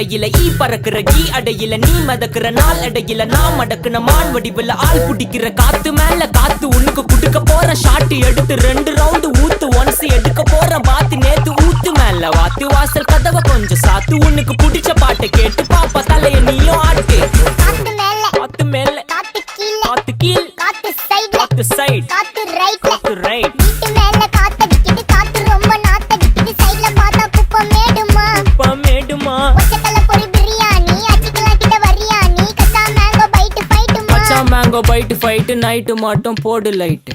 அடையில ஈ பறக்குற key அடையில நீ மதக்குற நாள் அடையில நான் மடக்குன மான் வடிவுல ஆள் பிடிக்கிற காத்து மேல காத்து உனக்கு குடுக்க போற ஷாட்டு எடுத்து 2 ரவுண்டு ஊத்து ஒன்ஸ் எடுக்க போற பாத்து நேத்து ஊத்து மேல வாத்து வாசல் கதவை கொஞ்சம் சாத்து உனக்கு பிடிச்ச பாட்டை கேட்டு பாப்பா தலைய நீயும் ஆட்டு காத்து மேல காத்து கீழ் காத்து சைடு காத்து ரைட் வீட்டு மேல காத்தடிக்குது காத்து ரொம்ப நாத்தடிக்குது சைடுல பார்த்தா குப்பை மேடுமா ஒச்சக்கல்ல பொரி பிரியாணி அச்சிக்கலாம் கிட்ட வரியாணி கச்சா மேங்கோ பைட் ஃபைட்டுமா மேங்கோ பைட் ஃபைட் நைட்டு மட்டும் போடு லைட்